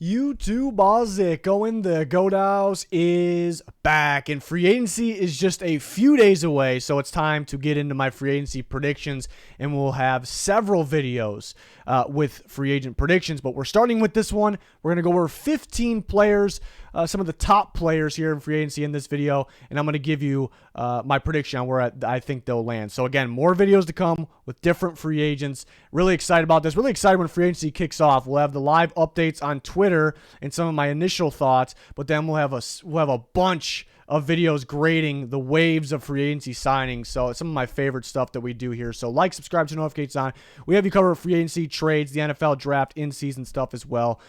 YouTube Going the Goat House is back, and free agency is just a few days away, so it's time to get into my free agency predictions, and we'll have several videos with free agent predictions, but we're starting with this one. We're going to go over 15 players, some of the top players here in free agency in this video, and I'm going to give you my prediction on where I think they'll land. So again, more videos to come with different free agents. Really excited about this. Really excited when free agency kicks off. We'll have the live updates on Twitter and some of my initial thoughts, but then we'll have a bunch of videos grading the waves of free agency signings. So some of my favorite stuff that we do here. So like, subscribe to notifications on. We have you covered free agency, trades, the NFL draft, in-season stuff as well.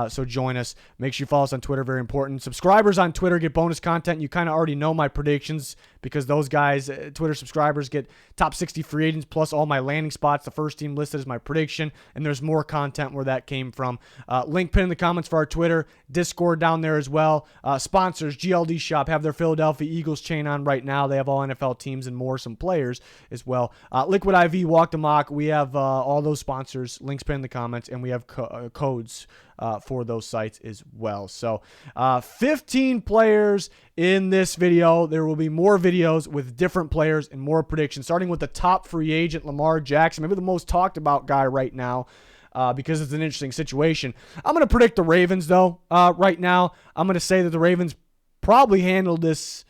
So join us. Make sure you follow us on Twitter. Very important. Subscribers on Twitter get bonus content. You kind of already know my predictions because those guys, Twitter subscribers, get top 60 free agents plus all my landing spots. The first team listed as my prediction, and there's more content where that came from. Link pinned in the comments for our Twitter, Discord down there as well. Sponsors, GLD Shop, have their Philadelphia Eagles chain on right now. They have all NFL teams and more, some players as well. Liquid IV, Walk the Mock. We have all those sponsors. Links pinned in the comments, and we have codes for those sites as well. So 15 players in this video. There will be more videos with different players and more predictions, starting with the top free agent, Lamar Jackson, maybe the most talked about guy right now. Because it's an interesting situation. I'm going to predict the Ravens, though, right now. I'm going to say that the Ravens probably handled this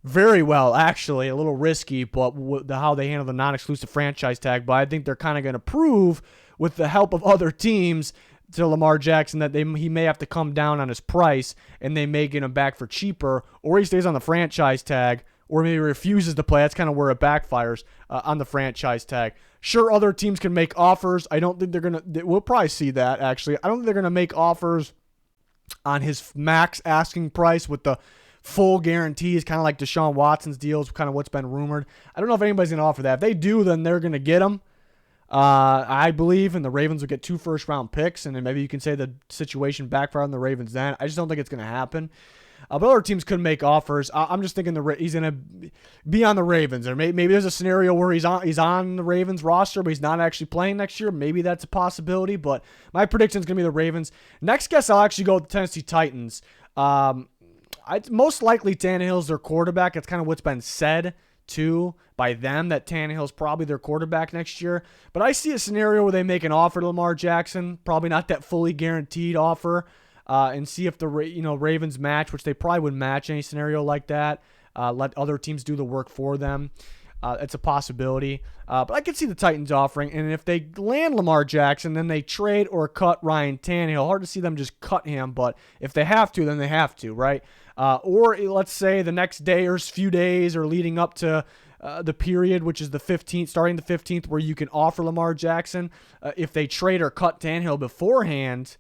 very well, actually. A little risky, but how they handle the non-exclusive franchise tag. But I think they're kind of going to prove, with the help of other teams, to Lamar Jackson that he may have to come down on his price, and they may get him back for cheaper, or he stays on the franchise tag, or maybe refuses to play. That's kind of where it backfires on the franchise tag. Sure, other teams can make offers. I don't think they're going to – we'll probably see that, actually. I don't think they're going to make offers on his max asking price with the full guarantees, kind of like Deshaun Watson's deals, kind of what's been rumored. I don't know if anybody's going to offer that. If they do, then they're going to get him, I believe, and the Ravens will get 2 first-round picks, and then maybe you can say the situation backfired on the Ravens then. I just don't think it's going to happen. But other teams could make offers. I'm just thinking he's going to be on the Ravens. Or maybe there's a scenario where he's on the Ravens roster, but he's not actually playing next year. Maybe that's a possibility, but my prediction is going to be the Ravens. Next guess, I'll actually go with the Tennessee Titans. Most likely Tannehill's their quarterback. That's kind of what's been said, too, by them, that Tannehill's probably their quarterback next year. But I see a scenario where they make an offer to Lamar Jackson, probably not that fully guaranteed offer, and see if the Ravens match, which they probably would match any scenario like that. Let other teams do the work for them. It's a possibility. But I could see the Titans offering, and if they land Lamar Jackson, then they trade or cut Ryan Tannehill. Hard to see them just cut him, but if they have to, then they have to, right? Or let's say the next day or few days or leading up to the period, which is the 15th, starting the 15th, where you can offer Lamar Jackson. If they trade or cut Tannehill beforehand,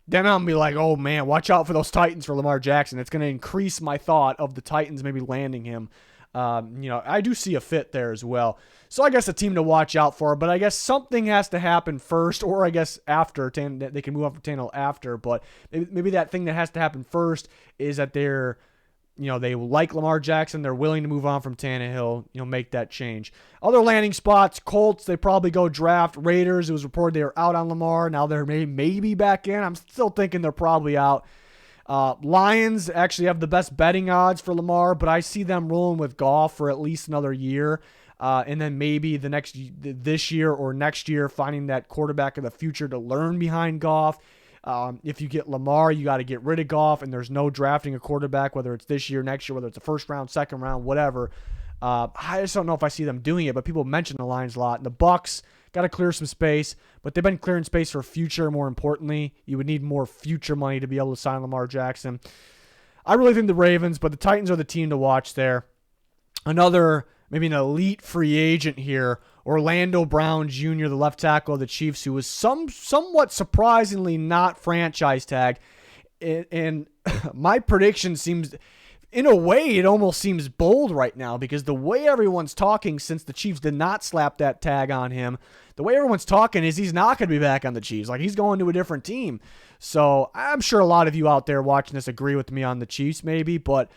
then I'm going to be like, oh, man, watch out for those Titans for Lamar Jackson. It's going to increase my thought of the Titans maybe landing him. I do see a fit there as well. So I guess a team to watch out for. But I guess something has to happen first, or I guess after. They can move on for Tannehill after. But maybe that thing that has to happen first is that they like Lamar Jackson. They're willing to move on from Tannehill, make that change. Other landing spots, Colts, they probably go draft. Raiders, it was reported they were out on Lamar. Now they're maybe back in. I'm still thinking they're probably out. Lions actually have the best betting odds for Lamar, but I see them rolling with Goff for at least another year. And then maybe this year or next year, finding that quarterback of the future to learn behind Goff. If you get Lamar, you got to get rid of Goff, and there's no drafting a quarterback, whether it's this year, next year, whether it's a first round, second round, whatever. I just don't know if I see them doing it, but people mention the Lions a lot. And the Bucs got to clear some space, but they've been clearing space for future. More importantly, you would need more future money to be able to sign Lamar Jackson. I really think the Ravens, but the Titans are the team to watch there. Another, maybe an elite free agent here, Orlando Brown Jr., the left tackle of the Chiefs, who was somewhat surprisingly not franchise tag. And my prediction seems, in a way, it almost seems bold right now, because the way everyone's talking, since the Chiefs did not slap that tag on him, the way everyone's talking is he's not going to be back on the Chiefs. Like, he's going to a different team. So I'm sure a lot of you out there watching this agree with me on the Chiefs maybe, but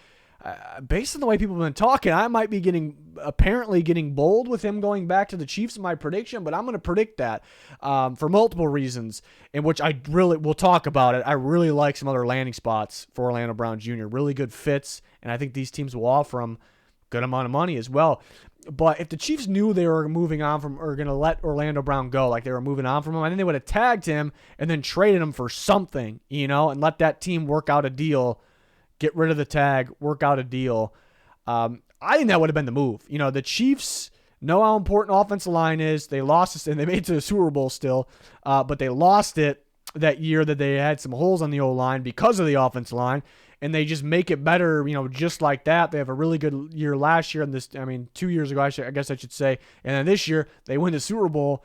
based on the way people have been talking, I might be apparently getting bold with him going back to the Chiefs in my prediction, but I'm going to predict that for multiple reasons, in which I really will talk about it. I really like some other landing spots for Orlando Brown Jr., really good fits, and I think these teams will offer him a good amount of money as well. But if the Chiefs knew they were moving on from, or going to let Orlando Brown go, like they were moving on from him, I think they would have tagged him and then traded him for something, and let that team work out a deal. Get rid of the tag, work out a deal. I think that would have been the move. The Chiefs know how important offensive line is. They lost it, and they made it to the Super Bowl still, but they lost it that year that they had some holes on the O-line because of the offensive line, and they just make it better, just like that. They have a really good year last year, and 2 years ago, I guess I should say, and then this year, they win the Super Bowl.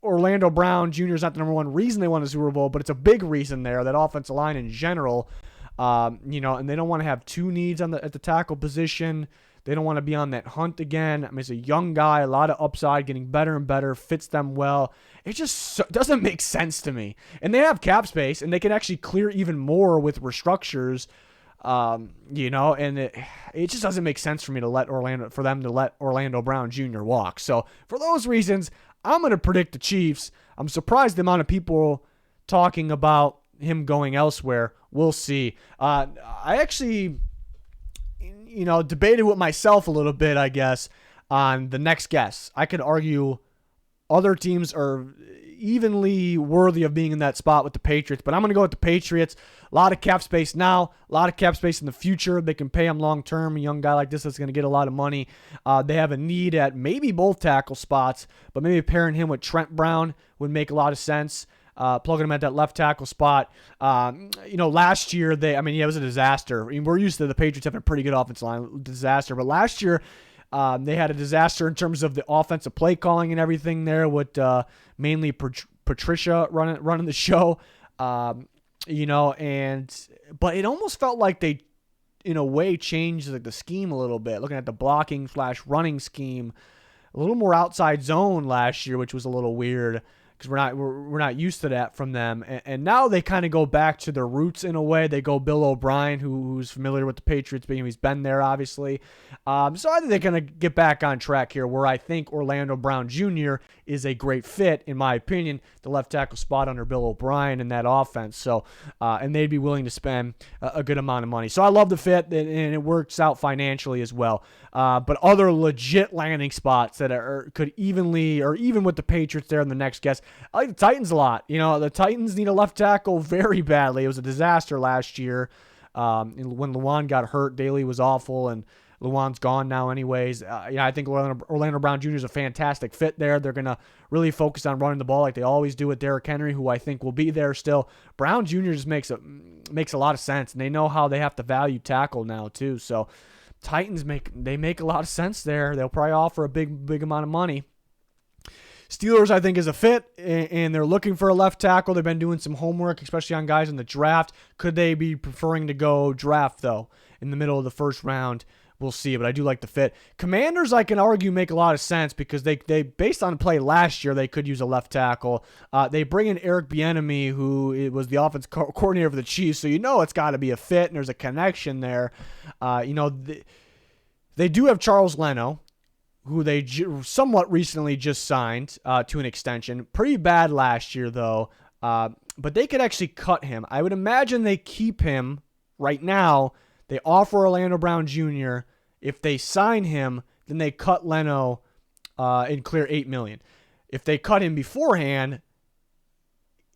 Orlando Brown Jr. is not the number one reason they won the Super Bowl, but it's a big reason there, that offensive line in general. And they don't want to have two needs at the tackle position. They don't want to be on that hunt again. He's a young guy, a lot of upside, getting better and better, fits them well. It just doesn't make sense to me. And they have cap space, and they can actually clear even more with restructures. And it just doesn't make sense for them to let Orlando Brown Jr. walk. So for those reasons, I'm going to predict the Chiefs. I'm surprised the amount of people talking about him going elsewhere. We'll see. I actually, debated with myself a little bit, I guess, on the next guess. I could argue other teams are evenly worthy of being in that spot with the Patriots, but I'm going to go with the Patriots. A lot of cap space now, a lot of cap space in the future. They can pay him long-term. A young guy like this that's going to get a lot of money. They have a need at maybe both tackle spots, but maybe pairing him with Trent Brown would make a lot of sense. Plugging him at that left tackle spot. Last year, it was a disaster. We're used to the Patriots having a pretty good offensive line, disaster. But last year, they had a disaster in terms of the offensive play calling and everything there, with mainly Patricia running the show. But it almost felt like they, in a way, changed the scheme a little bit, looking at the blocking / running scheme. A little more outside zone last year, which was a little weird, because we're not used to that from them. And now they kind of go back to their roots in a way. They go Bill O'Brien, who's familiar with the Patriots, being he's been there, obviously. So I think they're going to get back on track here, where I think Orlando Brown Jr. is a great fit, in my opinion, the left tackle spot under Bill O'Brien in that offense. So, and they'd be willing to spend a good amount of money. So I love the fit, and it works out financially as well. But other legit landing spots that could evenly, or even with the Patriots there in the next guess, I like the Titans a lot. The Titans need a left tackle very badly. It was a disaster last year. When Luan got hurt, Daly was awful, and Luan's gone now anyways. I think Orlando Brown Jr. is a fantastic fit there. They're going to really focus on running the ball like they always do with Derrick Henry, who I think will be there still. Brown Jr. just makes a lot of sense, and they know how they have to value tackle now too. So Titans make a lot of sense there. They'll probably offer a big amount of money. Steelers, I think, is a fit, and they're looking for a left tackle. They've been doing some homework, especially on guys in the draft. Could they be preferring to go draft, though, in the middle of the first round? We'll see, but I do like the fit. Commanders, I can argue, make a lot of sense, because they based on play last year, they could use a left tackle. They bring in Eric Bieniemy, who was the offense coordinator for the Chiefs, so it's got to be a fit, and there's a connection there. They do have Charles Leno, who they somewhat recently just signed to an extension. Pretty bad last year, though, but they could actually cut him. I would imagine they keep him right now. They offer Orlando Brown Jr. If they sign him, then they cut Leno and clear $8 million. If they cut him beforehand,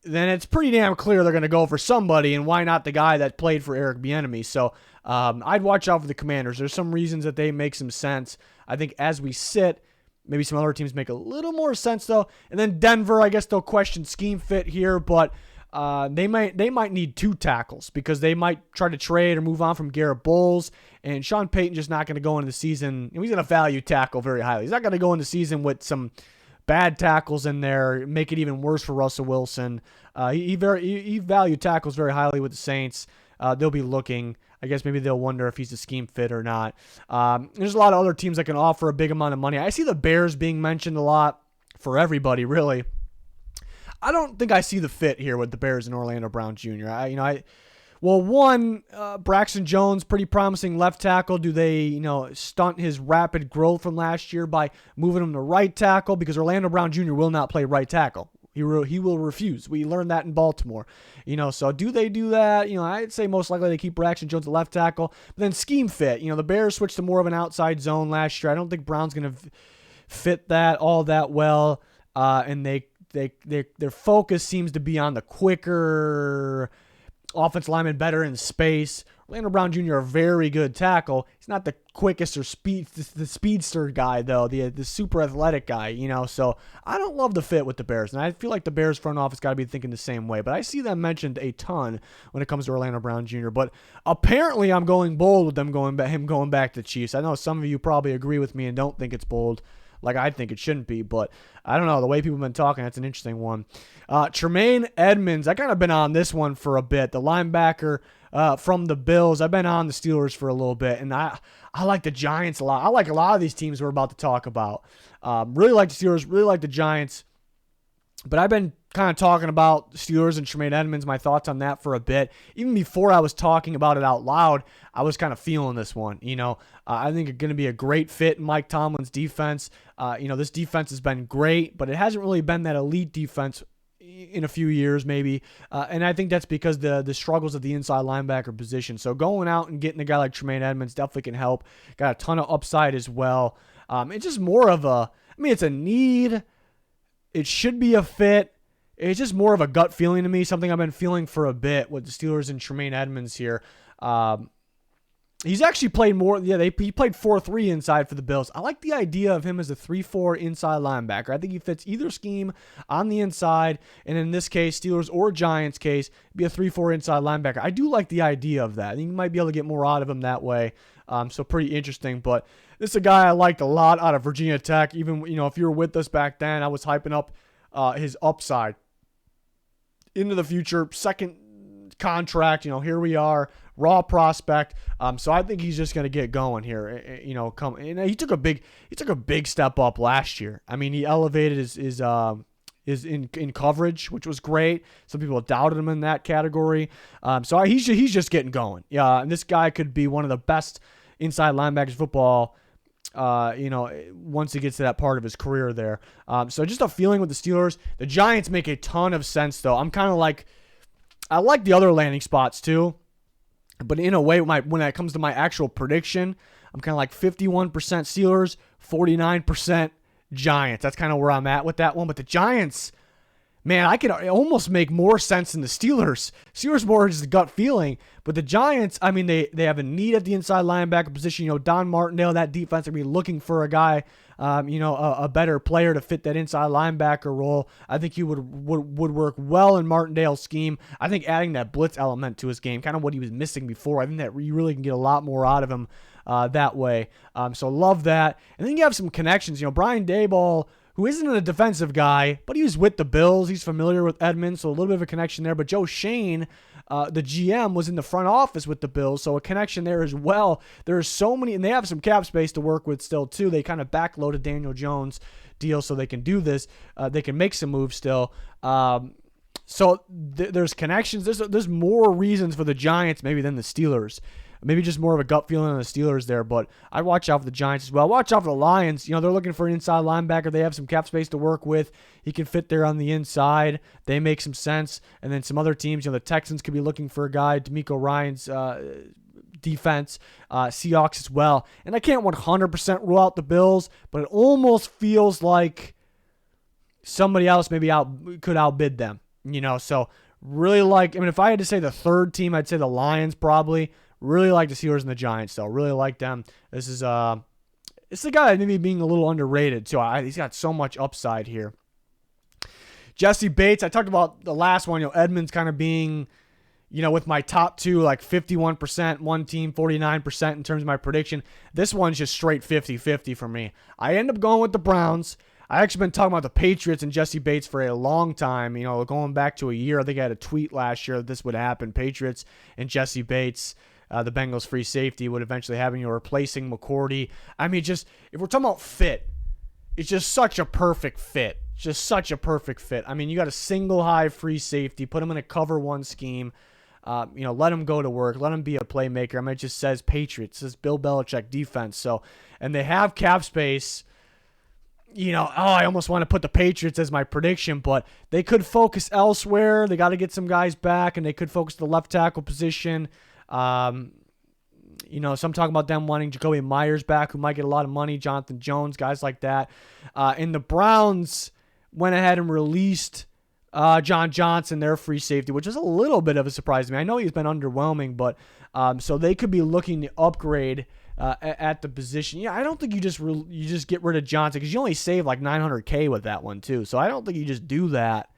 then it's pretty damn clear they're going to go for somebody, and why not the guy that played for Eric Bieniemy? So I'd watch out for the Commanders. There's some reasons that they make some sense. I think as we sit, maybe some other teams make a little more sense, though. And then Denver, I guess they'll question scheme fit here, but they might need two tackles, because they might try to trade or move on from Garrett Bowles, and Sean Payton's just not going to go into the season. He's going to value tackle very highly. He's not going to go into the season with some bad tackles in there, make it even worse for Russell Wilson. He valued tackles very highly with the Saints. They'll be looking. I guess maybe they'll wonder if he's a scheme fit or not. There's a lot of other teams that can offer a big amount of money. I see the Bears being mentioned a lot for everybody, really. I don't think I see the fit here with the Bears and Orlando Brown Jr. Well, one, Braxton Jones, pretty promising left tackle. Do they, stunt his rapid growth from last year by moving him to right tackle? Because Orlando Brown Jr. will not play right tackle. He will refuse. We learned that in Baltimore. So do they do that? I'd say most likely they keep Braxton Jones at left tackle. But then scheme fit. The Bears switched to more of an outside zone last year. I don't think Brown's going to fit that all that well. And their focus seems to be on the quicker offensive lineman, better in space. Orlando Brown Jr., a very good tackle. He's not the quickest or the speedster guy, though, the super athletic guy, So I don't love the fit with the Bears, and I feel like the Bears front office got to be thinking the same way. But I see them mentioned a ton when it comes to Orlando Brown Jr. But apparently I'm going bold with him going back to the Chiefs. I know some of you probably agree with me and don't think it's bold, like I think it shouldn't be, but I don't know. The way people have been talking, that's an interesting one. Tremaine Edmonds, I kind of been on this one for a bit. The linebacker from the Bills. I've been on the Steelers for a little bit, and I like the Giants a lot. I like a lot of these teams we're about to talk about. Really like the Steelers, really like the Giants. But I've been kind of talking about the Steelers and Tremaine Edmonds, my thoughts on that for a bit. Even before I was talking about it out loud, I was kind of feeling this one. I think it's going to be a great fit in Mike Tomlin's defense. This defense has been great, but it hasn't really been that elite defense in a few years maybe. And I think that's because the struggles of the inside linebacker position. So going out and getting a guy like Tremaine Edmonds definitely can help. Got a ton of upside as well. It's just more of it's a need. It should be a fit. It's just more of a gut feeling to me, something I've been feeling for a bit with the Steelers and Tremaine Edmonds here. He's actually played more. Yeah, he played 4-3 inside for the Bills. I like the idea of him as a 3-4 inside linebacker. I think he fits either scheme on the inside, and in this case, Steelers or Giants case, be a 3-4 inside linebacker. I do like the idea of that. I think you might be able to get more out of him that way. So pretty interesting. But this is a guy I liked a lot out of Virginia Tech. Even if you were with us back then, I was hyping up his upside into the future. Second contract, here we are. Raw prospect, so I think he's just going to get going here. He took a big step up last year. I mean, he elevated his in coverage, which was great. Some people doubted him in that category. So he's just getting going. Yeah, and this guy could be one of the best inside linebackers in football. Once he gets to that part of his career there. So just a feeling with the Steelers. The Giants make a ton of sense though. I'm kind of like, I like the other landing spots too. But in a way, when it comes to my actual prediction, I'm kind of like 51% Steelers, 49% Giants. That's kind of where I'm at with that one. But the Giants, man, I could almost make more sense than the Steelers. Steelers more just a gut feeling. But the Giants, I mean, they have a need at the inside linebacker position. Don Martindale, that defense, are going to be looking for a guy, a better player to fit that inside linebacker role. I think he would work well in Martindale's scheme. I think adding that blitz element to his game, kind of what he was missing before, I think that you really can get a lot more out of him that way. So love that. And then you have some connections. Brian Daboll, who isn't a defensive guy, but he was with the Bills. He's familiar with Edmunds, so a little bit of a connection there. But Joe Shane, the GM, was in the front office with the Bills, so a connection there as well. There are so many, and they have some cap space to work with still, too. They kind of backloaded Daniel Jones' deal so they can do this. They can make some moves still. So there's connections. There's more reasons for the Giants maybe than the Steelers. Maybe just more of a gut feeling on the Steelers there, but I'd watch out for the Giants as well. Watch out for the Lions. They're looking for an inside linebacker. They have some cap space to work with. He can fit there on the inside. They make some sense. And then some other teams, the Texans could be looking for a guy, D'Amico Ryan's defense, Seahawks as well. And I can't 100% rule out the Bills, but it almost feels like somebody else maybe could outbid them. So really if I had to say the third team, I'd say the Lions probably. Really like the Steelers and the Giants, though. Really like them. This is it's the guy maybe being a little underrated, too. He's got so much upside here. Jessie Bates, I talked about the last one, Edmunds kind of being, with my top two, like 51%, one team, 49% in terms of my prediction. This one's just straight 50-50 for me. I end up going with the Browns. I actually been talking about the Patriots and Jessie Bates for a long time, going back to a year. I think I had a tweet last year that this would happen. Patriots and Jessie Bates. The Bengals free safety would eventually have replacing McCourty. I mean, just if we're talking about fit, it's just such a perfect fit. I mean, you got a single high free safety, put him in a cover one scheme. Let him go to work. Let him be a playmaker. I mean, it just says Patriots. It says Bill Belichick defense. So, and they have cap space. I almost want to put the Patriots as my prediction, but they could focus elsewhere. They got to get some guys back, and they could focus the left tackle position. So I'm talking about them wanting Jacoby Myers back, who might get a lot of money, Jonathan Jones, guys like that. And the Browns went ahead and released Juwan Johnson, their free safety, which is a little bit of a surprise to me. I know he's been underwhelming, but so they could be looking to upgrade at the position. I don't think you just get rid of Johnson, because you only save like $900K with that one too. So I don't think you just do that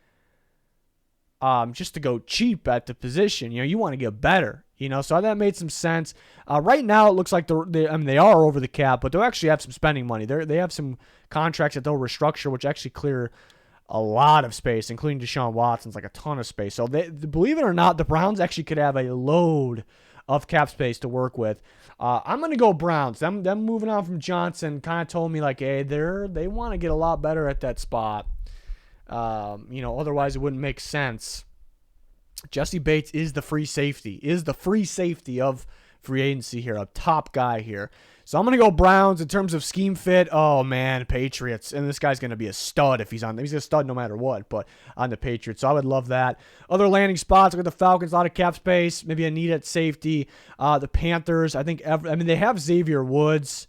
just to go cheap at the position. You want to get better. So that made some sense. Right now it looks like they are over the cap, but they'll actually have some spending money. They have some contracts that they'll restructure, which actually clear a lot of space, including Deshaun Watson's like a ton of space. So believe it or not, the Browns actually could have a load of cap space to work with. I'm going to go Browns. Them moving on from Johnson kind of told me like, hey, they want to get a lot better at that spot. Otherwise it wouldn't make sense. Jessie Bates is the free safety of free agency here, a top guy here. So I'm going to go Browns in terms of scheme fit. Oh, man, Patriots. And this guy's going to be a stud if he's on. He's a stud no matter what, but on the Patriots. So I would love that. Other landing spots, look at the Falcons, a lot of cap space, maybe a need at safety. The Panthers, they have Xavier Woods.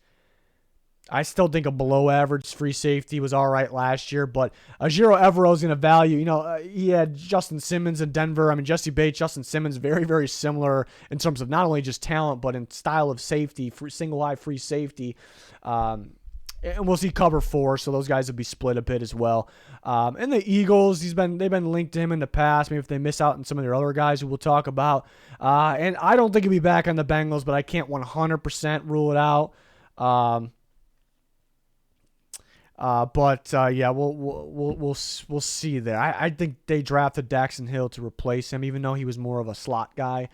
I still think a below-average free safety was all right last year, but Ajiro Evero's going to value. He had Justin Simmons in Denver. Jessie Bates, Justin Simmons, very, very similar in terms of not only just talent, but in style of safety, single-eye free safety. And we'll see cover 4, so those guys will be split a bit as well. And the Eagles, they've been linked to him in the past. Maybe if they miss out on some of their other guys who we'll talk about. And I don't think he'll be back on the Bengals, but I can't 100% rule it out. We'll see there. I think they drafted Daxton Hill to replace him, even though he was more of a slot guy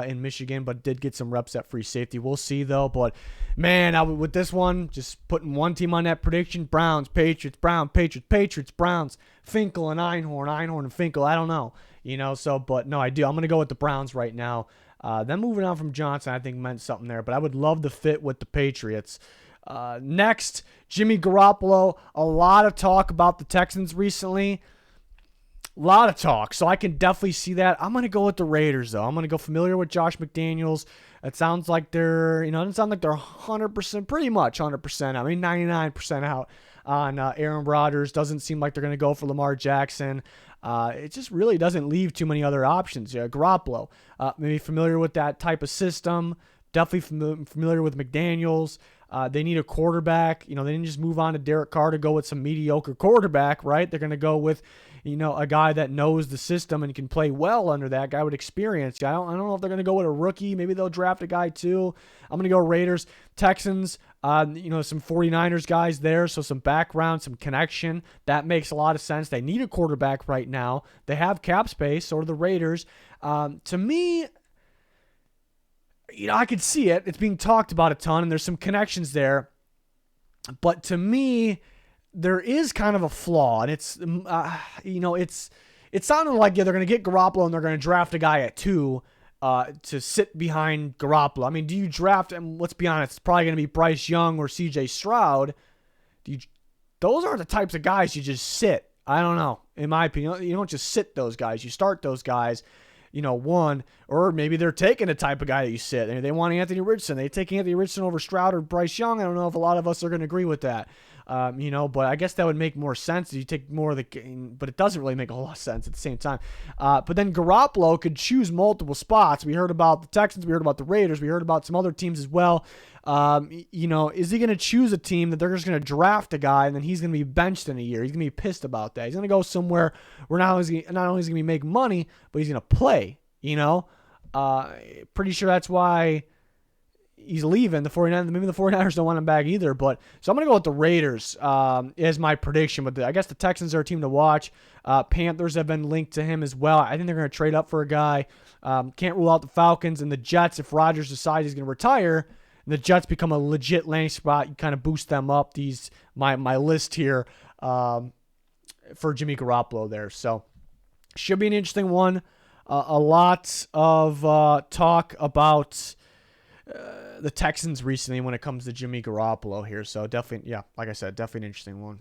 in Michigan, but did get some reps at free safety. We'll see though. But man, with this one, just putting one team on that prediction: Browns, Patriots, Patriots, Browns, Finkel and Einhorn and Finkel. I don't know, but no, I do. I'm gonna go with the Browns right now. Then moving on from Johnson, I think meant something there, but I would love to fit with the Patriots. Next, Jimmy Garoppolo. A lot of talk about the Texans recently. A lot of talk. So I can definitely see that. I'm going to go with the Raiders, though. I'm going to go familiar with Josh McDaniels. It sounds like it doesn't sound like they're 100%, pretty much 100%. 99% out on Aaron Rodgers. Doesn't seem like they're going to go for Lamar Jackson. It just really doesn't leave too many other options. Garoppolo, maybe familiar with that type of system. Definitely familiar with McDaniels. They need a quarterback. They didn't just move on to Derek Carr to go with some mediocre quarterback, right? They're going to go with, a guy that knows the system and can play well under that guy with experience. I don't know if they're going to go with a rookie. Maybe they'll draft a guy too. I'm going to go Raiders. Texans, some 49ers guys there, so some background, some connection. That makes a lot of sense. They need a quarterback right now. They have cap space, so do the Raiders. To me, I could see it. It's being talked about a ton, and there's some connections there. But to me, there is kind of a flaw, and it's, it sounded like they're going to get Garoppolo and they're going to draft a guy at 2 to sit behind Garoppolo. Do you draft, and let's be honest, it's probably going to be Bryce Young or C.J. Stroud. Those aren't the types of guys you just sit. I don't know. In my opinion, you don't just sit those guys. You start those guys. Or maybe they're taking the type of guy that you sit. They want Anthony Richardson. They take Anthony Richardson over Stroud or Bryce Young. I don't know if a lot of us are going to agree with that. But I guess that would make more sense if you take more of the game, but it doesn't really make a whole lot of sense at the same time. But then Garoppolo could choose multiple spots. We heard about the Texans. We heard about the Raiders. We heard about some other teams as well. Is he going to choose a team that they're just going to draft a guy and then he's going to be benched in a year? He's going to be pissed about that. He's going to go somewhere where not only is he going to be making money, but he's going to play, Pretty sure that's why he's leaving. The 49ers, maybe the 49ers don't want him back either. But so I'm going to go with the Raiders as my prediction. But I guess the Texans are a team to watch. Panthers have been linked to him as well. I think they're going to trade up for a guy. Can't rule out the Falcons and the Jets. If Rodgers decides he's going to retire, and the Jets become a legit landing spot, you kind of boost them up. My list here for Jimmy Garoppolo there. So should be an interesting one. a lot of talk about the Texans recently when it comes to Jimmy Garoppolo here. So definitely, yeah, like I said, definitely an interesting one.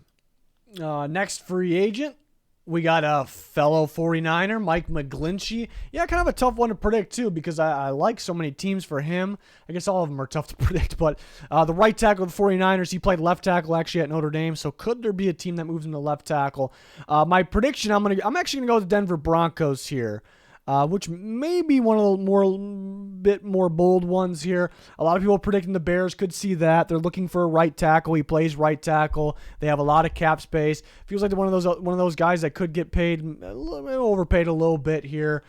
Next free agent, we got a fellow 49er, Mike McGlinchey. Yeah, kind of a tough one to predict, too, because I like so many teams for him. I guess all of them are tough to predict, but the right tackle of the 49ers, he played left tackle actually at Notre Dame, so could there be a team that moves into left tackle? My prediction, I'm actually going to go with the Denver Broncos here. Which may be one of the bit more bold ones here. A lot of people predicting the Bears could see that. They're looking for a right tackle. He plays right tackle. They have a lot of cap space. Feels like they're one of those guys that could get paid, overpaid a little bit here.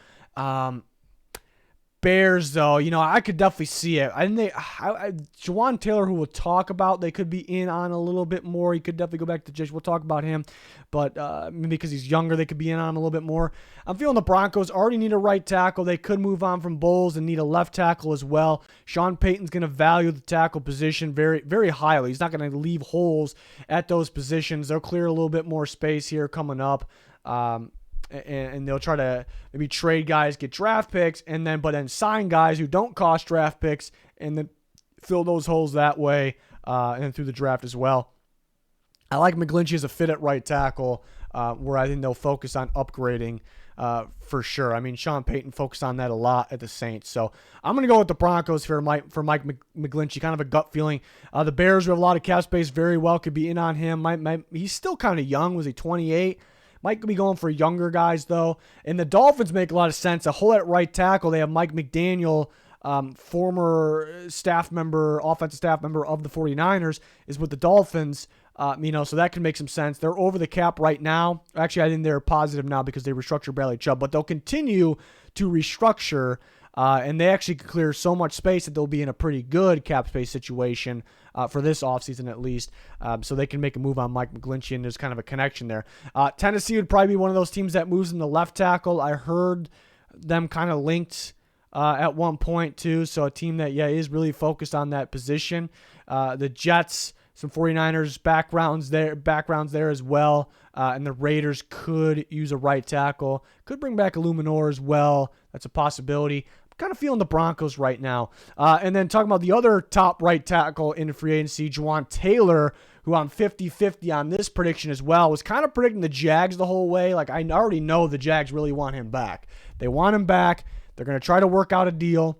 Bears, though, I could definitely see it. I think Juwan Taylor, who we'll talk about, they could be in on a little bit more. He could definitely go back to Jessie. We'll talk about him, but maybe because he's younger, they could be in on him a little bit more. I'm feeling the Broncos already need a right tackle. They could move on from Bowles and need a left tackle as well. Sean Payton's going to value the tackle position very, very highly. He's not going to leave holes at those positions. They'll clear a little bit more space here coming up. And they'll try to maybe trade guys, get draft picks, but then sign guys who don't cost draft picks, and then fill those holes that way, and through the draft as well. I like McGlinchey as a fit at right tackle, where I think they'll focus on upgrading for sure. I mean, Sean Payton focused on that a lot at the Saints, so I'm going to go with the Broncos for Mike McGlinchey, kind of a gut feeling. The Bears, who have a lot of cap space, very well could be in on him. He's still kind of young. Was he 28? Might be going for younger guys, though. And the Dolphins make a lot of sense. A hole at right tackle, they have Mike McDaniel, former offensive staff member of the 49ers, is with the Dolphins. So that can make some sense. They're over the cap right now. Actually, I think they're positive now because they restructured Bradley Chubb, but they'll continue to restructure, and they actually could clear so much space that they'll be in a pretty good cap space situation for this offseason at least, so they can make a move on Mike McGlinchey, and there's kind of a connection there. Tennessee would probably be one of those teams that moves in the left tackle. I heard them kind of linked at one point too, so a team that is really focused on that position. The Jets, some 49ers backgrounds there as well, and the Raiders could use a right tackle. Could bring back Illuminor as well. That's a possibility. Kind of feeling the Broncos right now. And then talking about the other top right tackle in free agency, Juwan Taylor, who I'm 50-50 on this prediction as well, was kind of predicting the Jags the whole way. Like, I already know the Jags really want him back. They want him back. They're going to try to work out a deal.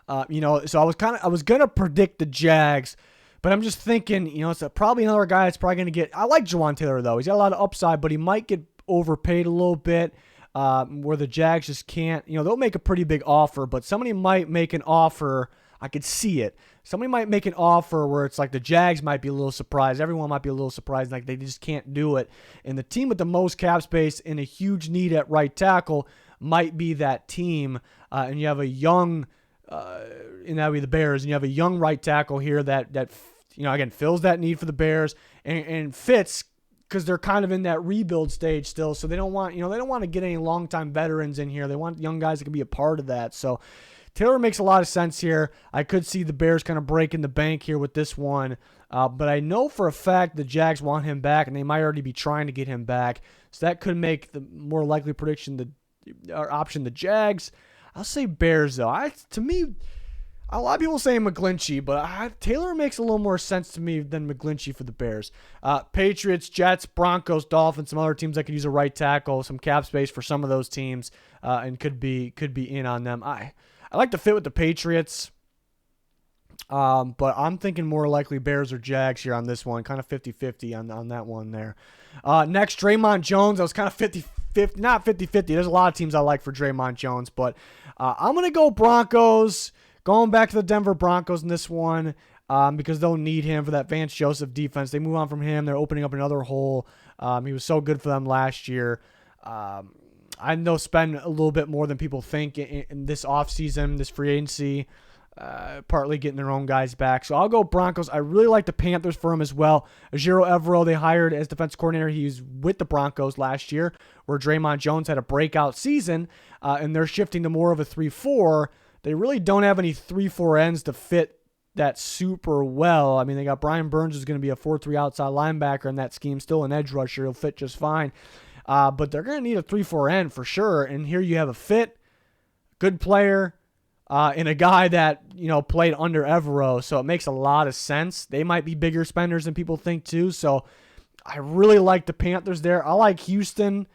So I was going to predict the Jags, but I'm just thinking, it's probably another guy that's probably going to get. I like Juwan Taylor, though. He's got a lot of upside, but he might get overpaid a little bit. Where the Jags just can't, they'll make a pretty big offer, but somebody might make an offer. I could see it. Somebody might make an offer where it's like the Jags might be a little surprised. Everyone might be a little surprised, like they just can't do it. And the team with the most cap space and a huge need at right tackle might be that team. And you have a young, and that would be the Bears, and you have a young right tackle here that again, fills that need for the Bears and fits, because they're kind of in that rebuild stage still, so they don't want to get any longtime veterans in here. They want young guys that can be a part of that. So Taylor makes a lot of sense here. I could see the Bears kind of breaking the bank here with this one, but I know for a fact the Jags want him back, and they might already be trying to get him back. So that could make the more likely prediction option the Jags. I'll say Bears though. To me, a lot of people say McGlinchey, but Taylor makes a little more sense to me than McGlinchey for the Bears. Patriots, Jets, Broncos, Dolphins, some other teams that could use a right tackle, some cap space for some of those teams, and could be in on them. I like to fit with the Patriots, but I'm thinking more likely Bears or Jags here on this one, kind of 50-50 on that one there. Next, Draymond Jones. I was kind of 50-50, not 50-50. There's a lot of teams I like for Draymond Jones, but I'm going to go Broncos. Going back to the Denver Broncos in this one, because they'll need him for that Vance Joseph defense. They move on from him. They're opening up another hole. He was so good for them last year. I know they'll spend a little bit more than people think in this offseason, this free agency, partly getting their own guys back. So I'll go Broncos. I really like the Panthers for him as well. Ejiro Evero, they hired as defense coordinator. He was with the Broncos last year, where Draymond Jones had a breakout season, and they're shifting to more of a 3-4. They really don't have any 3-4 ends to fit that super well. I mean, they got Brian Burns, who's going to be a 4-3 outside linebacker in that scheme, still an edge rusher. He'll fit just fine. but they're going to need a 3-4 end for sure. And here you have a fit, good player, and a guy that, played under Evero, so it makes a lot of sense. They might be bigger spenders than people think too, so I really like the Panthers there. I like Houston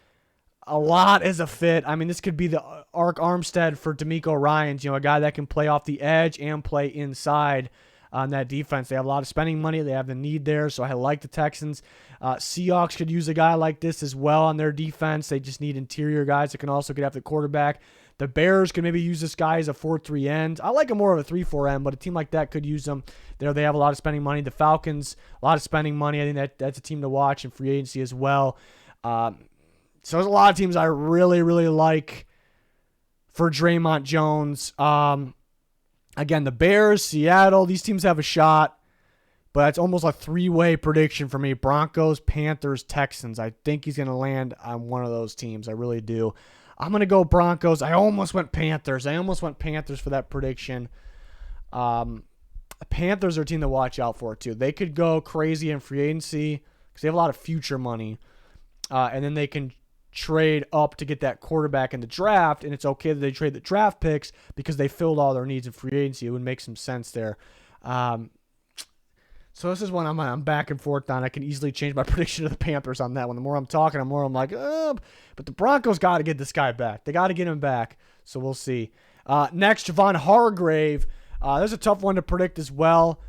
a lot as a fit. I mean, this could be the Ark Armstead for D'Amico Ryans, a guy that can play off the edge and play inside on that defense. They have a lot of spending money. They have the need there, so I like the Texans. Seahawks could use a guy like this as well on their defense. They just need interior guys that can also get after the quarterback. The Bears could maybe use this guy as a 4-3 end. I like him more of a 3-4 end, but a team like that could use him. They have a lot of spending money. The Falcons, a lot of spending money. I think that's a team to watch in free agency as well. So there's a lot of teams I really, really like for Dre'Mont Jones. Again, the Bears, Seattle, these teams have a shot, but it's almost a three-way prediction for me. Broncos, Panthers, Texans. I think he's going to land on one of those teams. I really do. I'm going to go Broncos. I almost went Panthers. For that prediction. Panthers are a team to watch out for, too. They could go crazy in free agency because they have a lot of future money. And then they can trade up to get that quarterback in the draft, and it's okay that they trade the draft picks because they filled all their needs in free agency. It would make some sense there. So this is one I'm back and forth on. I can easily change my prediction to the Panthers on that one. The more I'm talking, the more I'm like, but the Broncos got to get this guy back. They got to get him back, so we'll see. Next, Javon Hargrave. There's a tough one to predict as well.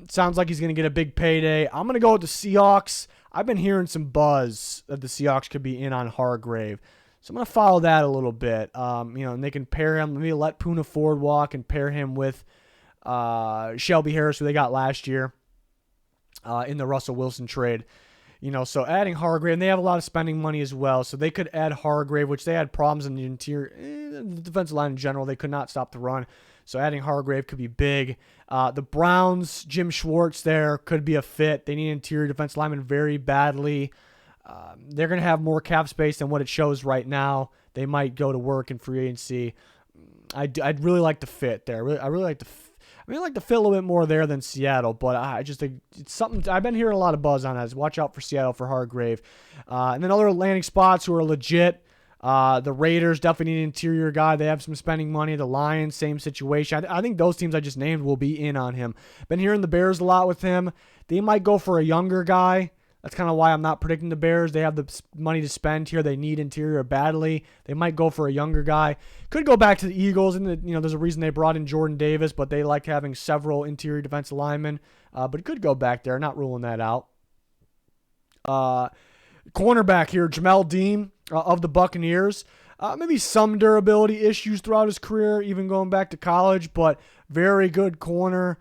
Sounds like he's going to get a big payday. I'm going to go with the Seahawks. I've been hearing some buzz that the Seahawks could be in on Hargrave. So I'm going to follow that a little bit. And they can pair him. Maybe let Poona Ford walk and pair him with Shelby Harris, who they got last year in the Russell Wilson trade. So adding Hargrave, and they have a lot of spending money as well. So they could add Hargrave, which they had problems in the interior, the defensive line in general. They could not stop the run. So adding Hargrave could be big. The Browns, Jim Schwartz there could be a fit. They need interior defensive linemen very badly. They're going to have more cap space than what it shows right now. They might go to work in free agency. I'd really like the fit there. I really like the fit a little bit more there than Seattle, but I just think it's something I've been hearing a lot of buzz on. As watch out for Seattle for Hargrave, and then other landing spots who are legit. The Raiders definitely need an interior guy. They have some spending money. The Lions, same situation. I think those teams I just named will be in on him. Been hearing the Bears a lot with him. They might go for a younger guy. That's kind of why I'm not predicting the Bears. They have the money to spend here. They need interior badly. They might go for a younger guy. Could go back to the Eagles. And there's a reason they brought in Jordan Davis, but they like having several interior defensive linemen. But it could go back there. Not ruling that out. Cornerback here, Jamel Dean of the Buccaneers. Maybe some durability issues throughout his career, even going back to college, but very good corner.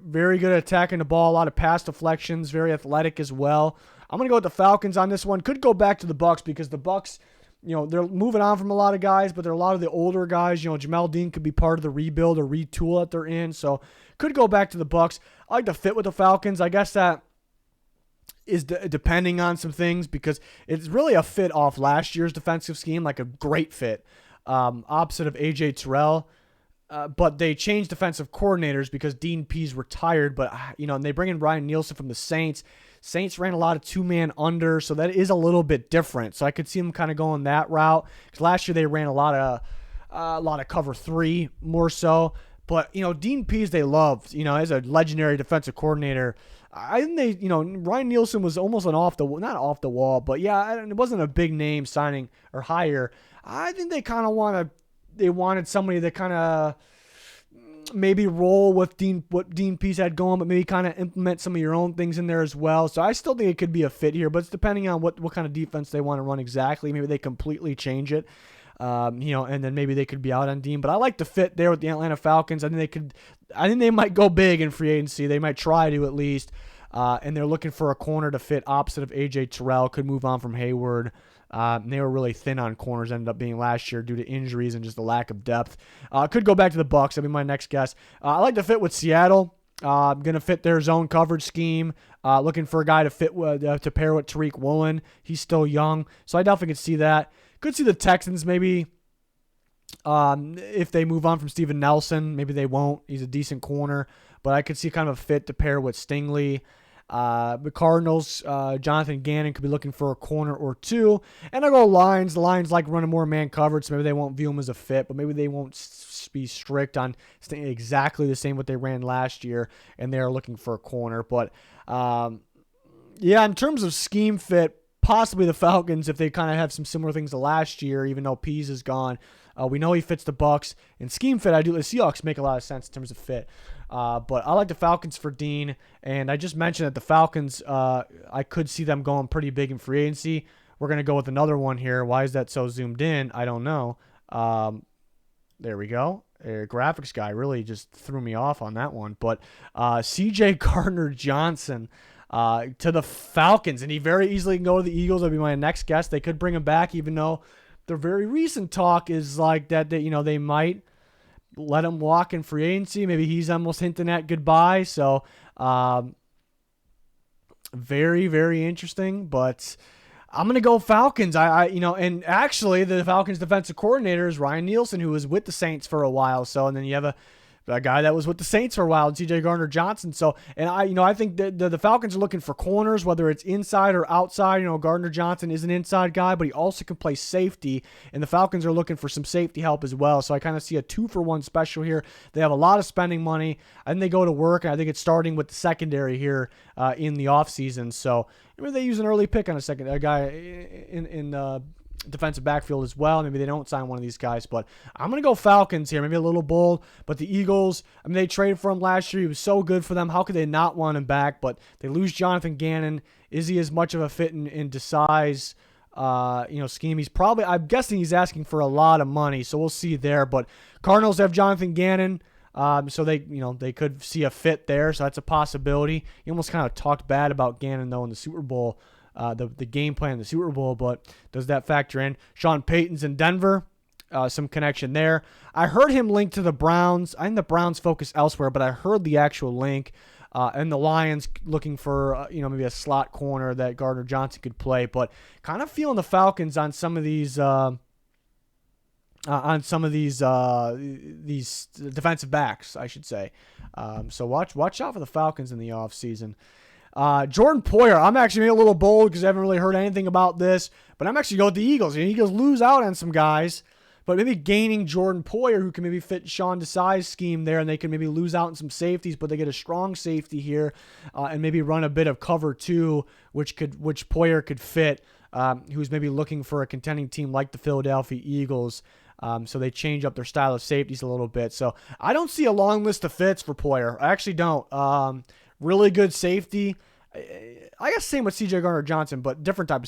Very good at attacking the ball, a lot of pass deflections, very athletic as well. I'm going to go with the Falcons on this one. Could go back to the Bucs because the Bucs, they're moving on from a lot of guys, but they're a lot of the older guys. Jamel Dean could be part of the rebuild or retool that they're in, so could go back to the Bucs. I like to fit with the Falcons. I guess that is depending on some things because it's really a fit off last year's defensive scheme, like a great fit, opposite of A.J. Terrell. But they changed defensive coordinators because Dean Pease retired. But, and they bring in Ryan Nielsen from the Saints. Saints ran a lot of two-man under, so that is a little bit different. So I could see them kind of going that route. Because last year they ran a lot of cover three more so. But, Dean Pease they loved, as a legendary defensive coordinator. I think Ryan Nielsen was almost not off the wall, but yeah, it wasn't a big name signing or hire. I think they kind of wanted somebody that kind of maybe roll with what Dean Pease had going, but maybe kind of implement some of your own things in there as well. So I still think it could be a fit here, but it's depending on what kind of defense they want to run exactly. Maybe they completely change it, and then maybe they could be out on Dean. But I like the fit there with the Atlanta Falcons. I think they might go big in free agency. They might try to at least. And they're looking for a corner to fit opposite of A.J. Terrell. Could move on from Hayward. They were really thin on corners, ended up being last year due to injuries and just the lack of depth. Could go back to the Bucs. That'd be my next guess. I like to fit with Seattle. I'm going to fit their zone coverage scheme. Looking for a guy to fit with, to pair with Tariq Woolen. He's still young, so I definitely could see that. Could see the Texans maybe. If they move on from Steven Nelson, maybe they won't. He's a decent corner, but I could see kind of a fit to pair with Stingley. The Cardinals, Jonathan Gannon could be looking for a corner or two. And I'll go Lions. The Lions like running more man coverage, so maybe they won't view him as a fit, but maybe they won't be strict on staying exactly the same what they ran last year, and they're looking for a corner. But, yeah, in terms of scheme fit, possibly the Falcons, if they kind of have some similar things to last year, even though Pease is gone. We know he fits the Bucs. And scheme fit, the Seahawks make a lot of sense in terms of fit. But I like the Falcons for Dean. And I just mentioned that the Falcons, I could see them going pretty big in free agency. We're going to go with another one here. Why is that so zoomed in? I don't know. There we go. Graphics guy really just threw me off on that one. But C.J. Gardner Johnson to the Falcons. And he very easily can go to the Eagles. That'll be my next guess. They could bring him back, even though the very recent talk is like that they might let him walk in free agency. Maybe he's almost hinting at goodbye. So very, very interesting. But I'm going to go Falcons. And actually the Falcons defensive coordinator is Ryan Nielsen, who was with the Saints for a while. So, and then you have a guy that was with the Saints for a while, C.J. Gardner Johnson. So, and I think that the Falcons are looking for corners, whether it's inside or outside. Gardner Johnson is an inside guy, but he also can play safety, and the Falcons are looking for some safety help as well. So I kind of see a 2-for-1 special here. They have a lot of spending money, and they go to work, and I think it's starting with the secondary here in the offseason. So maybe they use an early pick on a guy in defensive backfield as well. Maybe they don't sign one of these guys, but I'm going to go Falcons here. Maybe a little bold, but the Eagles, they traded for him last year. He was so good for them. How could they not want him back? But they lose Jonathan Gannon. Is he as much of a fit in Desai's scheme? He's probably, I'm guessing he's asking for a lot of money, so we'll see there. But Cardinals have Jonathan Gannon. So they could see a fit there, so that's a possibility. He almost kind of talked bad about Gannon, though, in the Super Bowl. The game plan in the Super Bowl, but does that factor in? Sean Payton's in Denver, some connection there. I heard him linked to the Browns. I think the Browns focus elsewhere, but I heard the actual link. And the Lions looking for maybe a slot corner that Gardner Johnson could play, but kind of feeling the Falcons on some of these these defensive backs, I should say. So watch out for the Falcons in the offseason. Jordan Poyer, I'm actually being a little bold because I haven't really heard anything about this, but I'm actually going with the Eagles. The Eagles lose out on some guys, but maybe gaining Jordan Poyer, who can maybe fit Sean Desai's scheme there, and they can maybe lose out on some safeties, but they get a strong safety here, and maybe run a bit of cover two, which Poyer could fit, who's maybe looking for a contending team like the Philadelphia Eagles. So they change up their style of safeties a little bit. So I don't see a long list of fits for Poyer. I actually don't. Really good safety. I guess same with C.J. Gardner Johnson, but different type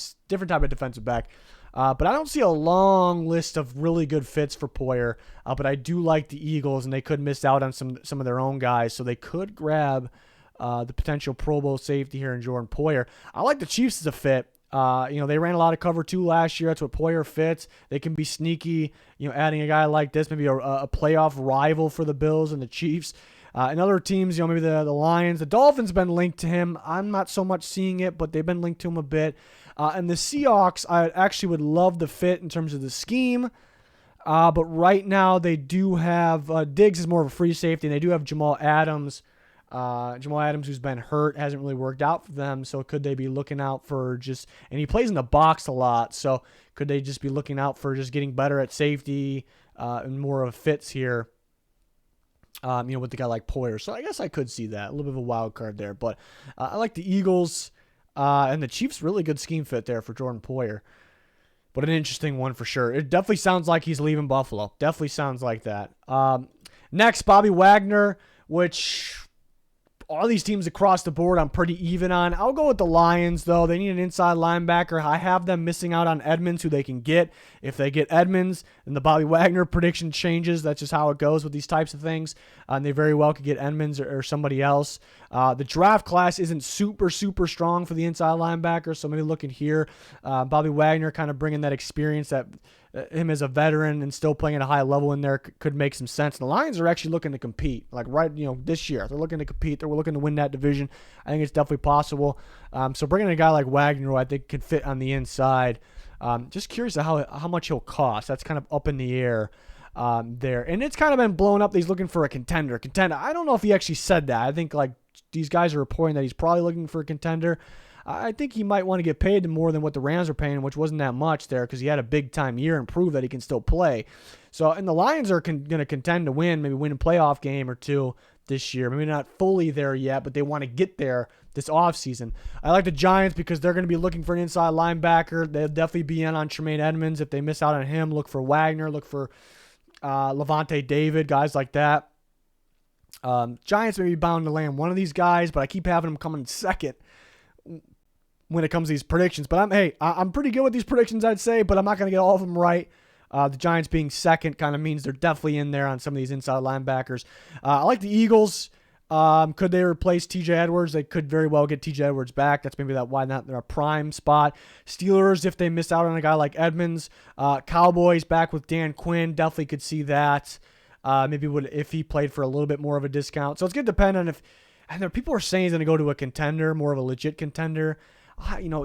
of defensive back. But I don't see a long list of really good fits for Poyer. But I do like the Eagles, and they could miss out on some of their own guys, so they could grab the potential Pro Bowl safety here in Jordan Poyer. I like the Chiefs as a fit. They ran a lot of cover two last year. That's what Poyer fits. They can be sneaky. Adding a guy like this, maybe a playoff rival for the Bills and the Chiefs. And other teams, maybe the Lions. The Dolphins have been linked to him. I'm not so much seeing it, but they've been linked to him a bit. And the Seahawks, I actually would love the fit in terms of the scheme. But right now they do have Diggs is more of a free safety, and they do have Jamal Adams. Jamal Adams, who's been hurt, hasn't really worked out for them. So could they be looking out for and he plays in the box a lot. So could they just be looking out for just getting better at safety and more of fits here? With the guy like Poyer. So I guess I could see that. A little bit of a wild card there. But I like the Eagles and the Chiefs. Really good scheme fit there for Jordan Poyer. But an interesting one for sure. It definitely sounds like he's leaving Buffalo. Definitely sounds like that. Next, Bobby Wagner, which all these teams across the board I'm pretty even on. I'll go with the Lions, though. They need an inside linebacker. I have them missing out on Edmunds, who they can get. If they get Edmunds, then the Bobby Wagner prediction changes. That's just how it goes with these types of things. And they very well could get Edmunds or somebody else. The draft class isn't super, super strong for the inside linebacker, so maybe looking here. Bobby Wagner kind of bringing that experience that him as a veteran and still playing at a high level in there could make some sense. And the Lions are actually looking to compete, this year. They're looking to compete. They're looking to win that division. I think it's definitely possible. So bringing a guy like Wagner, who I think could fit on the inside, just curious how much he'll cost. That's kind of up in the air there. And it's kind of been blown up that he's looking for a contender. I don't know if he actually said that. I think these guys are reporting that he's probably looking for a contender. I think he might want to get paid more than what the Rams are paying, which wasn't that much there because he had a big-time year and proved that he can still play. So, and the Lions are going to contend to win, maybe win a playoff game or two this year. Maybe not fully there yet, but they want to get there this offseason. I like the Giants because they're going to be looking for an inside linebacker. They'll definitely be in on Tremaine Edmonds. If they miss out on him, look for Wagner, look for Levante David, guys like that. Giants may be bound to land one of these guys, but I keep having them coming second when it comes to these predictions. But I'm pretty good with these predictions, I'd say, but I'm not going to get all of them right. The Giants being second kind of means they're definitely in there on some of these inside linebackers. I like the Eagles. Could they replace TJ Edwards? They could very well get TJ Edwards back. That's maybe why not they're a prime spot. Steelers, if they miss out on a guy like Edmunds. Cowboys back with Dan Quinn. Definitely could see that. Maybe if he played for a little bit more of a discount. So it's going to depend on if. And there people are saying he's going to go to a contender, more of a legit contender.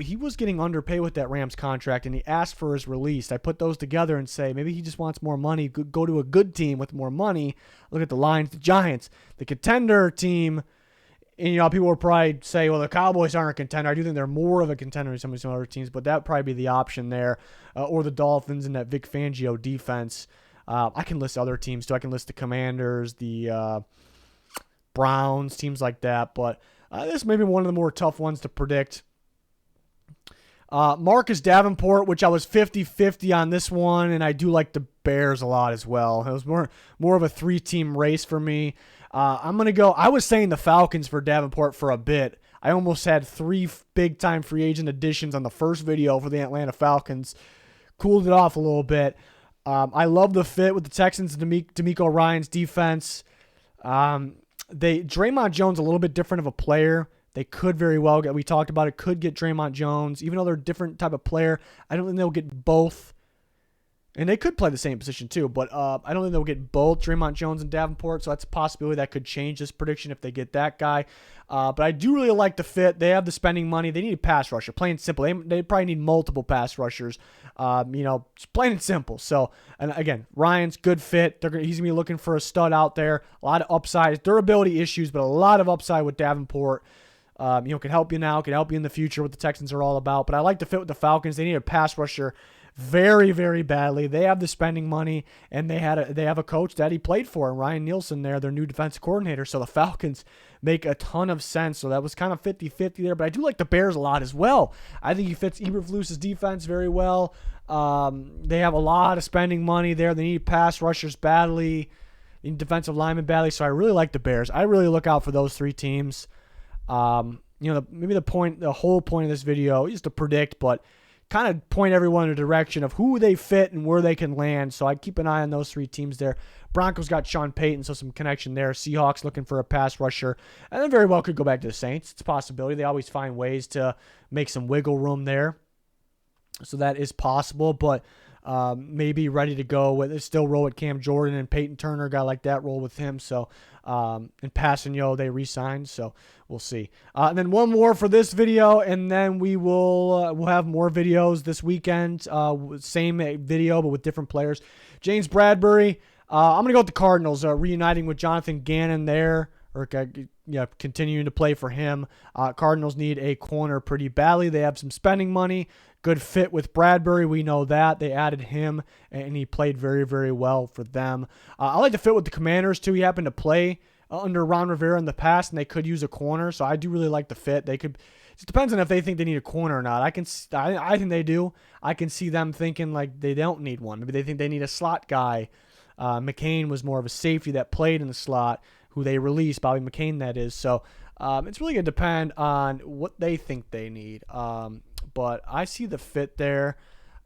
He was getting underpaid with that Rams contract, and he asked for his release. I put those together and say maybe he just wants more money. Go to a good team with more money. Look at the Lions, the Giants, the contender team. And people will probably say, well, the Cowboys aren't a contender. I do think they're more of a contender than some of some other teams, but that would probably be the option there. Or the Dolphins and that Vic Fangio defense. I can list other teams too. I can list the Commanders, the Browns, teams like that. But this may be one of the more tough ones to predict. Marcus Davenport, which I was 50-50 on this one, and I do like the Bears a lot as well. It was more of a three-team race for me. I'm going to go – I was saying the Falcons for Davenport for a bit. I almost had 3 big-time free agent additions on the first video for the Atlanta Falcons. Cooled it off a little bit. I love the fit with the Texans and D'Amico Ryan's defense. Draymond Jones a little bit different of a player. They could very well get, we talked about it, could get Dre'Mont Jones. Even though they're a different type of player, I don't think they'll get both. And they could play the same position too, but I don't think they'll get both Dre'Mont Jones and Davenport, so that's a possibility that could change this prediction if they get that guy. But I do really like the fit. They have the spending money. They need a pass rusher, plain and simple. They probably need multiple pass rushers, just plain and simple. So, and again, Ryan's good fit. He's going to be looking for a stud out there. A lot of upside, durability issues, but a lot of upside with Davenport. Can help you now, can help you in the future, what the Texans are all about. But I like the fit with the Falcons. They need a pass rusher very, very badly. They have the spending money, and they have a coach that he played for, Ryan Nielsen there, their new defensive coordinator. So the Falcons make a ton of sense. So that was kind of 50-50 there. But I do like the Bears a lot as well. I think he fits Eberflus's defense very well. They have a lot of spending money there. They need pass rushers badly, they need defensive linemen badly. So I really like the Bears. I really look out for those 3 teams. Maybe the whole point of this video is to predict, but kind of point everyone in a direction of who they fit and where they can land. So I'd keep an eye on those 3 teams there. Broncos got Sean Payton, so some connection there. Seahawks looking for a pass rusher, and then very well could go back to the Saints. It's a possibility. They always find ways to make some wiggle room there. So that is possible, but maybe ready to go with still roll with Cam Jordan and Peyton Turner, a guy like that, roll with him. So and Passanio they re-signed, so we'll see. And then one more for this video, and then we'll have more videos this weekend. Same video but with different players. James Bradberry. I'm gonna go with the Cardinals, reuniting with Jonathan Gannon there, or continuing to play for him. Cardinals need a corner pretty badly. They have some spending money. Good fit with Bradbury. We know that. They added him, and he played very, very well for them. I like the fit with the Commanders, too. He happened to play under Ron Rivera in the past, and they could use a corner, so I do really like the fit. It depends on if they think they need a corner or not. I think they do. I can see them thinking like they don't need one. Maybe they think they need a slot guy. McCain was more of a safety that played in the slot, who they released, Bobby McCain, that is. So it's really going to depend on what they think they need. But I see the fit there.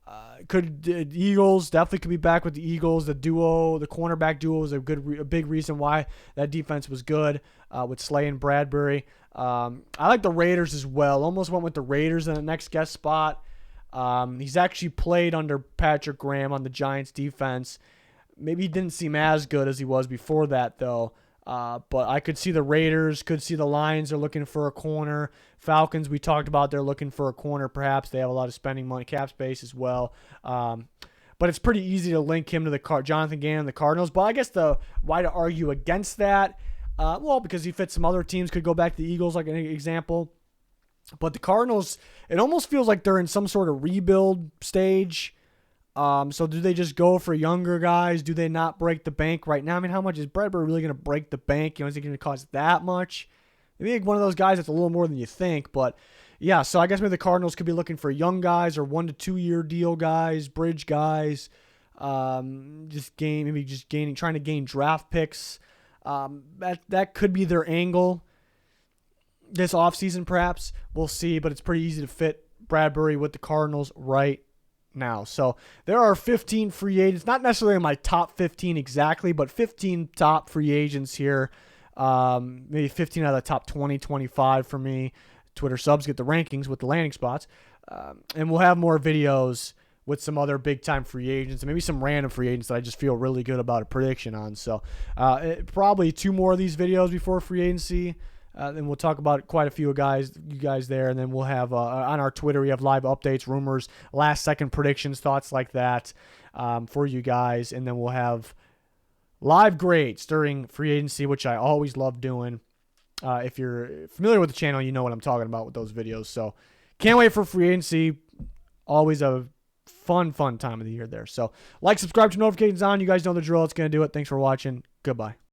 The Eagles definitely could be back with the Eagles. The cornerback duo is a big reason why that defense was good with Slay and Bradbury. I like the Raiders as well. Almost went with the Raiders in the next guest spot. He's actually played under Patrick Graham on the Giants defense. Maybe he didn't seem as good as he was before that, though. But I could see the Raiders, could see the Lions are looking for a corner. Falcons, we talked about, they're looking for a corner perhaps. They have a lot of spending money, cap space as well. But it's pretty easy to link him to Jonathan Gannon and the Cardinals. But I guess why to argue against that, Well, because he fits some other teams. Could go back to the Eagles, like an example. But the Cardinals, it almost feels like they're in some sort of rebuild stage. So do they just go for younger guys? Do they not break the bank right now? I mean, how much is Bradbury really going to break the bank? Is it going to cost that much? Maybe one of those guys that's a little more than you think. But, yeah, so I guess maybe the Cardinals could be looking for young guys or 1 to 2 year deal guys, bridge guys, trying to gain draft picks. That could be their angle this offseason, perhaps. We'll see, but it's pretty easy to fit Bradbury with the Cardinals right now. So there are 15 free agents, not necessarily in my top 15 exactly, but 15 top free agents here. Maybe 15 out of the top 20, 25 for me. Twitter subs get the rankings with the landing spots. And we'll have more videos with some other big-time free agents and maybe some random free agents that I just feel really good about a prediction on. So probably 2 more of these videos before free agency. Then we'll talk about quite a few you guys there. And then we'll have on our Twitter, we have live updates, rumors, last-second predictions, thoughts like that for you guys. And then we'll have live grades during free agency, which I always love doing. If you're familiar with the channel, you know what I'm talking about with those videos. So can't wait for free agency. Always a fun time of the year there. So like, subscribe, to notifications on. You guys know the drill. It's going to do it. Thanks for watching. Goodbye.